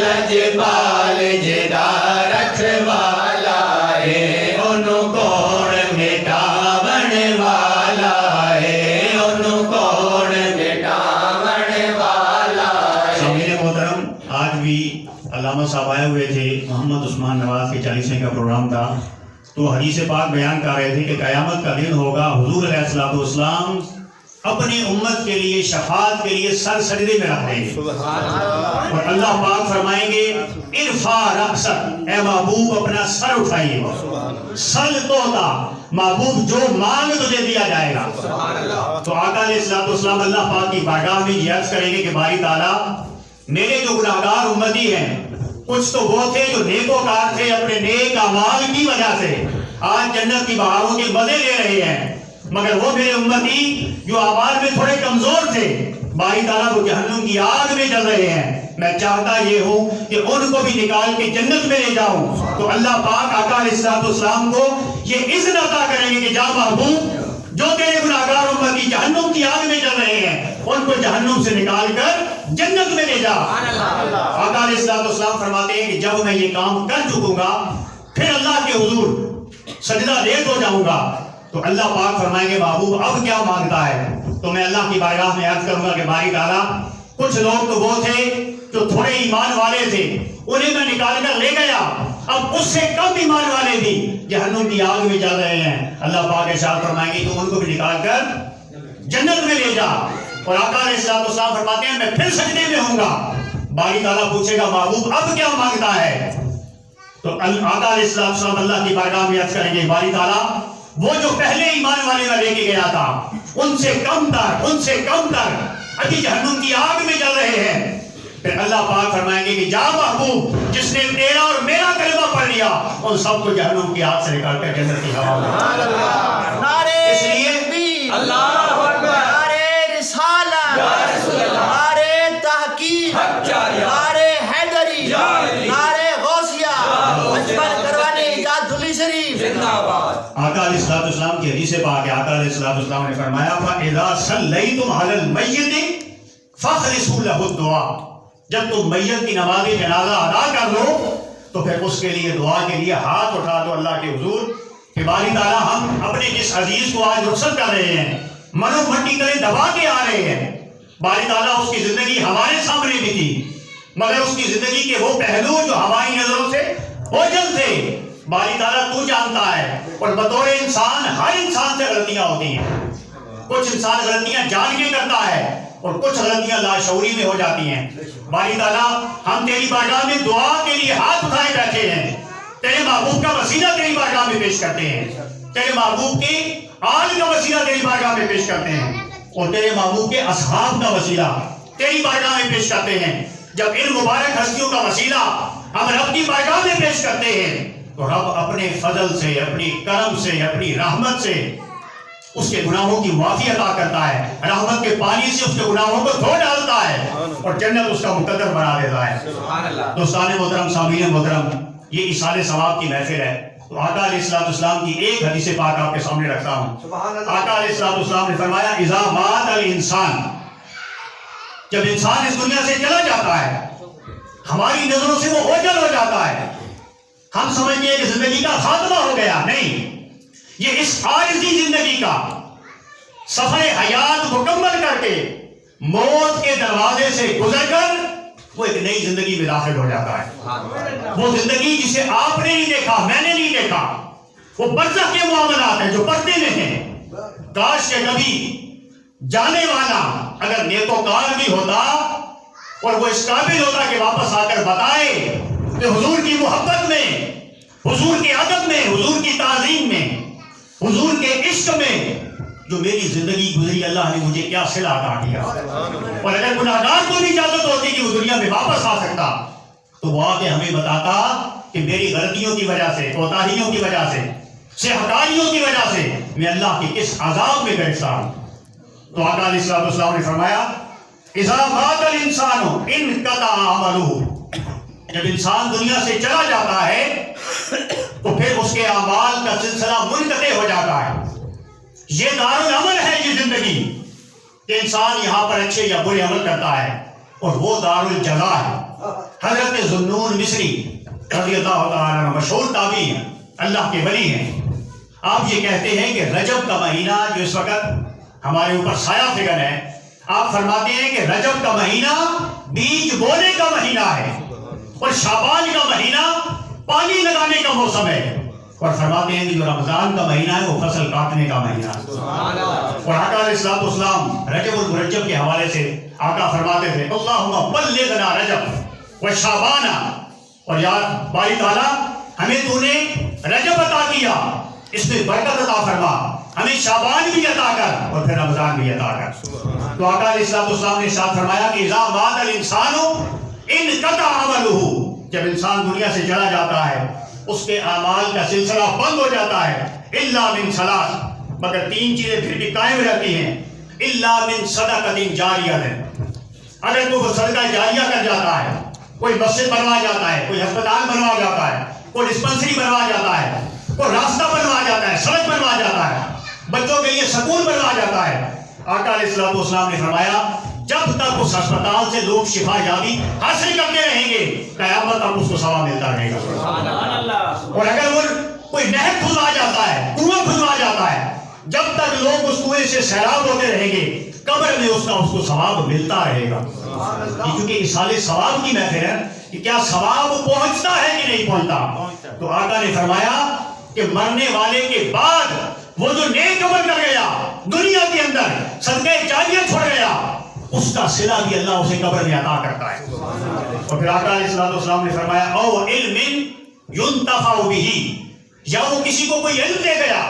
لجپال جدا رکھوالا ہے انہوں کون مٹاون والا ہے انہوں کون مٹاون والا ہے. سامعین محترم، آج بھی علامہ صاحب آئے ہوئے تھے. محمد عثمان نواز کے 40ویں کا پروگرام تھا. تو حدیث پاک بیان کر رہے تھے کہ قیامت کا دن ہوگا، حضور علیہ السلام اپنی امت کے لیے شفاعت کے لیے سر سجدے میں رکھ دیں گے اور اللہ پاک فرمائیں گے ارفع رأسک، اے محبوب اپنا سر اٹھائیے. سل توتا، محبوب جو مانگ تجھے دیا جائے گا. تو آقا علیہ السلام اللہ پاک کی بارگاہ میں یہ عرض کریں گے کہ باری تعالیٰ میرے جو گناہگار امتی ہیں، کچھ تو وہ تھے جو نیکوکار تھے، اپنے نیک اعمال کی وجہ سے آج جنت کی بہاروں کے مزے لے رہے ہیں، مگر وہ میرے امتی جو اعمال میں تھوڑے کمزور تھے، باری تعالیٰ وہ جہنم کی آگ میں جل رہے ہیں. میں چاہتا یہ ہوں کہ ان کو بھی نکال کے جنت میں لے جاؤں. تو اللہ پاک آقا علیہ السلام کو یہ اذن عطا کریں گے کہ جا محبوب، جو تیرے گناہگار امتی جہنم کی آگ میں جل رہے ہیں ان کو جہنم سے نکال کر جنت میں لے جا. آقا علیہ السلام فرماتے ہیں کہ جب میں یہ کام کر چکوں گا پھر اللہ کے حضور سجدہ ریز ہو جاؤں گا. تو اللہ پاک فرمائیں گے محبوب اب کیا مانگتا ہے؟ تو میں اللہ کی بارگاہ میں عرض کروں گا کہ باری تعالیٰ کچھ لوگ تو وہ تھے جو تھوڑے ایمان والے تھے، انہیں میں نکال کر لے گیا، اب اس سے کم ایمان والے بھی جہنم کی آگ میں جل رہے ہیں. اللہ پاک ارشاد فرمائیں گے کہ ان کو بھی نکال کر جنت میں لے جا. اور آقا علیہ السلام فرماتے ہیں میں پھر سجدے میں ہوں گا. باری تعالیٰ پوچھے گا محبوب اب کیا مانگتا ہے؟ تو آقا علیہ السلام اللہ کی بارگاہ میں عرض کریں گے باری تعالیٰ وہ جو پہلے ایمان والے میں لے کے گیا تھا ان سے کم تر ابھی جہنم کی آگ میں جل رہے ہیں. پھر اللہ پاک فرمائیں گے کہ جا محبوب جس نے تیرا اور میرا کلمہ پڑھ لیا ان سب کو جہنم کی آگ سے نکال کر جنت کی ہوا میں. اس لیے اللہ نعرے رسالت، نعرے تحقیق، نعرے حیدری، نعرے غوثیہ، اجمل کروانی ایجاد دھلی شریف زندہ باد. آقا علیہ السلام کی حدیث پاک ہے. آقا علیہ السلام نے فرمایا فَإِذَا صَلَّيْتُمْ عَلَى الْمَيِّتِ فَخْلِصُوا لَهُ الدُّعَاء، جب تم میت کی نماز جنازہ ادا کر لو تو پھر اس کے لیے دعا کے لیے ہاتھ اٹھا دو اللہ کے حضور کہ باری تعالیٰ ہم اپنے جس عزیز کو آج رخصت کر رہے ہیں، منو مٹی کرے دبا کے آ رہے ہیں، باری تعالیٰ اس کی زندگی ہمارے سامنے بھی تھی مگر اس کی زندگی کے وہ پہلو جو ہماری نظروں سے اوجھل تھے باری تعالیٰ تو جانتا ہے. اور بطور انسان ہر انسان سے غلطیاں ہوتی ہیں. کچھ انسان غلطیاں جان کے کرتا ہے اور کچھ غلطیاں لاشعوری میں ہو جاتی ہیں. باری تعالیٰ ہم تیری بارگاہ میں دعا کے لیے ہاتھ اٹھائے بیٹھے ہیں، تیرے محبوب کا وسیلہ تیری بارگاہ میں پیش کرتے ہیں، تیرے محبوب کی آل کا وسیلہ تیری بارگاہ میں پیش کرتے ہیں اور تیرے محبوب کے اصحاب کا وسیلہ تیری بارگاہ میں پیش کرتے ہیں. جب ان مبارک ہستیوں کا وسیلہ ہم رب کی بارگاہ میں پیش کرتے ہیں تو رب اپنے فضل سے، اپنی کرم سے، اپنی رحمت سے اس کے گناہوں کی معافی عطا کرتا ہے. رحمت کے پانی سے اس کے گناہوں کو دھو ڈالتا ہے اور جنت اس کا مقدر بنا دیتا ہے. دوستان محترم، سامعین محترم، یہ اصال ثواب کی محفل ہے. تو آقا علیہ السلام کی ایک حدیث پاک آپ کے سامنے رکھتا ہوں. آقا علیہ السلام نے فرمایا اذا مات الانسان، جب انسان اس دنیا سے چلا جاتا ہے ہماری نظروں سے وہ اوجھل ہو جاتا ہے، ہم سمجھتے ہیں کہ زندگی کا خاتمہ ہو گیا. نہیں، یہ اس عارضی زندگی کا سفر حیات مکمل کر کے موت کے دروازے سے گزر کر وہ ایک نئی زندگی میں داخل ہو جاتا ہے. وہ زندگی جسے آپ نے نہیں دیکھا، میں نے نہیں دیکھا، وہ برزخ کے معاملات ہیں جو پردے میں ہیں. کاش کہ کبھی جانے والا اگر نیکوکار بھی ہوتا اور وہ اس قابل ہوتا کہ واپس آ کر بتائے کہ حضور کی محبت میں، حضور کے ادب میں، حضور کی تعظیم میں، حضور کے عشق میں جو میری زندگی گزری اللہ نے مجھے کیا صلہ عطا کیا. اور اگر گناہگار کو بھی اجازت ہوتی کہ وہ دنیا میں واپس آ سکتا تو وہ آ کے ہمیں بتاتا کہ میری غلطیوں کی وجہ سے، کوتاہیوں کی وجہ سے، شہکاریوں کی وجہ سے میں اللہ کے کس عذاب میں گرفتار ہوں. تو آقا علیہ السلام نے فرمایا اذا مات الانسان انقطع عمله، جب انسان دنیا سے چلا جاتا ہے تو پھر اس کے اعمال کا سلسلہ منقطع ہو جاتا ہے. یہ دارالعمل ہے یہ زندگی کہ انسان یہاں پر اچھے یا برے عمل کرتا ہے اور وہ دارالجزا ہے حضرت ذُنُّون مصری رضی اللہ تعالیٰ عنہ مشہور تابعی ہیں، اللہ کے ولی ہیں. آپ یہ کہتے ہیں کہ رجب کا مہینہ جو اس وقت ہمارے اوپر سایہ فگن ہے، آپ فرماتے ہیں کہ رجب کا مہینہ بیج بونے کا مہینہ ہے اور شعبان کا مہینہ پانی لگانے کا موسم ہے، اور فرماتے ہیں کہ جو رمضان کا مہینہ ہے وہ فصل کاٹنے کا مہینہ ہے. اور آقا علیہ الصلوۃ والسلام رجب المرجب کے حوالے سے آقا فرماتے تھے اللہم بلغنا رجب و شعبان، اور یا باری تعالیٰ ہمیں تو نے رجب عطا کیا، اس میں برکت عطا فرما، ہمیں شعبان بھی عطا کر اور پھر رمضان بھی عطا کر. تو آقا علیہ الصلوۃ والسلام نے ارشاد فرمایا کہ اذا مات الانسان انقطع عملہ، جب انسان دنیا سے چلا جاتا ہے اس کے اعمال کا سلسلہ بند ہو جاتا ہے، الا من ثلاث، مگر تین چیزیں پھر بھی قائم رہتی ہیں، الا من صدقۃ جاریہ، اگر تو وہ صدقہ جاریہ کر جاتا ہے، کوئی مسجد بنوا جاتا ہے، کوئی ہسپتال بنوا جاتا ہے، کوئی ڈسپنسری بنوا جاتا ہے، کوئی راستہ بنوا جاتا ہے، سڑک بنوا جاتا ہے، بچوں کے لیے سکول بنوا جاتا ہے. آقا علیہ الصلوۃ والسلام نے فرمایا جب تک اس ہسپتال سے لوگ شفا یابی حاصل کرتے رہیں گے قیامت تک اس کو ثواب ملتا رہے گا. اور اگر وہ کوئی نہر کھلوا جاتا ہے، کنواں کھلوا جاتا ہے، جب تک لوگ اس کنویں سے سیراب ہوتے رہیں گے قبر میں اس کو ثواب ملتا رہے گا. کیونکہ اصال ثواب کی محفل ہے کہ کیا ثواب پہنچتا ہے کہ نہیں پہنچتا. تو آقا نے فرمایا کہ مرنے والے کے بعد وہ جو نیک عمل کر گیا دنیا کے اندر صدقہ جاریہ چھوڑ گیا، اس کا صلہ بھی اللہ اسے قبر میں عطا کرتا ہے. اور پھر آقا علیہ الصلوۃ والسلام نے فرمایا او علم ينتفع به، یا وہ کسی کو کوئی علم دے گیا